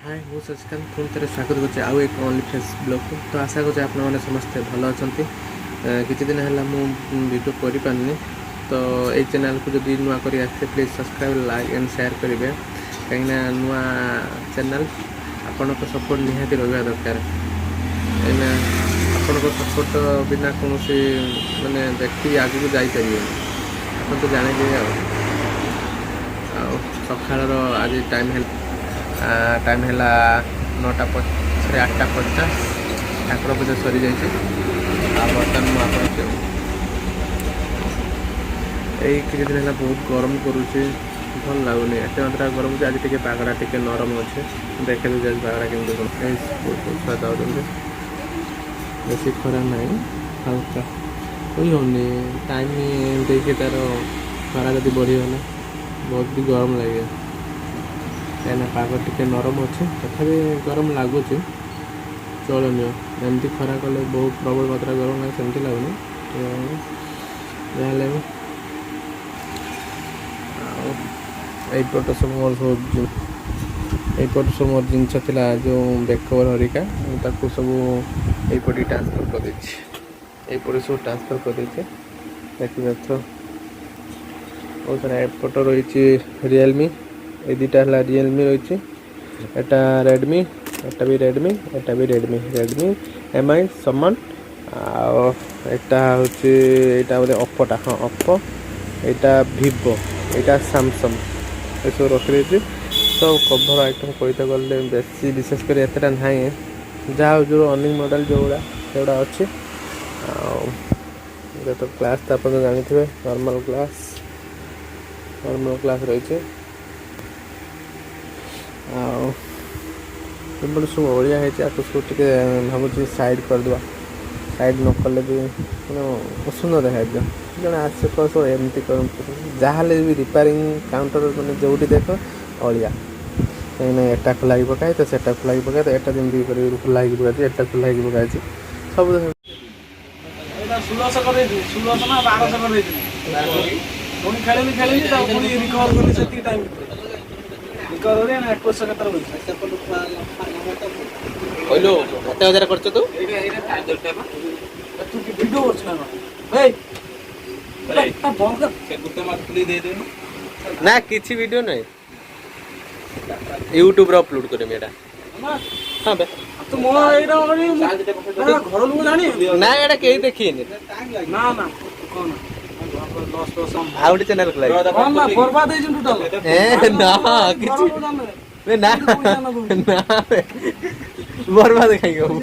हाय मु शशिकांत पुणी थे स्वागत कर आउ एक ओनली फेस ब्लॉग को तो आशा कर समस्ते भल अच्छा किसी दिन है वीडियो कर पारनी तो ये चैनल को जब नुआ कर please subscribe like and share करेंगे कहीं नुआ चैनल आपण सपोर्ट निहाती रहा दरकार कहीं आपण सपोर्ट बिना कौन मानने व्यक्ति आगे को जापर आप तो जाने सकाल आज टाइम है 9टा 8:50 ठाकुर पूजा सरी जाइए बर्तमान मुझे यही किसी दिन है बहुत गरम करुचे भल लगुनि एत मात्रा गरम हो आज टे पागड़ा टे नरम अच्छे देखे दूसरे पागड़ा केमी बेसी खरा ना हल्का कोई होनी टाइम देखिए तार खरा जब बढ़ीगला बहुत भी गरम लगे कहीं पाग टे नरम अच्छे तथापि गरम लगुच चलनीय एमती खरा कले बहुत प्रबल मात्रा गरम लगे सेमती लगुनि जहाँ यहीपट सब मोर सब मोर जिनस था जो बेकवर हरिका सब यहीपट ट्रांसफर कर यहीपट सब ट्रांसफर कर देखिए बहुत सारा एपट रही रियलमी ये दुटा है रियलमी रही एटा रेडमी एटा भी रेडमी एटा भी रेडमी रेडमी एमआई समान आटा हूँ बोले ओप्पोटा हाँ ओप्पो यहाँ भिवो यहाँ सैमसंग ये सब रखी सब कभर आइटम कहते गले बेसी विशेषकर एतटा ना जहाँ जो अर्निंग मॉडल जो गुड़ा अच्छे तो क्लास तो आप जानते नॉर्मल क्लास रही आउट सब ओडिया है सब टे भावुँ साइड करदे साइड न कले भी सुंदर देखा जन आस सब एमती जहाँ भी रिपेयरिंग काउंटर मैंने जो देख अलिया कहीं एटा खोल पकाए तो सेटा खोल पकाए तो एटा जमी खोल पकाए एटा खोल पकाए सब ना किसी वीडियो नहीं यूट्यूब रे अपलोड करे मेरा हां बे तो मो एरा घर लोग जानी ना एटा केही देखिए ना ना कोन आउट चैनल खोला हां ना बर्बाद है टोटल ए ना किसी ना ना बर्बाद खाइयो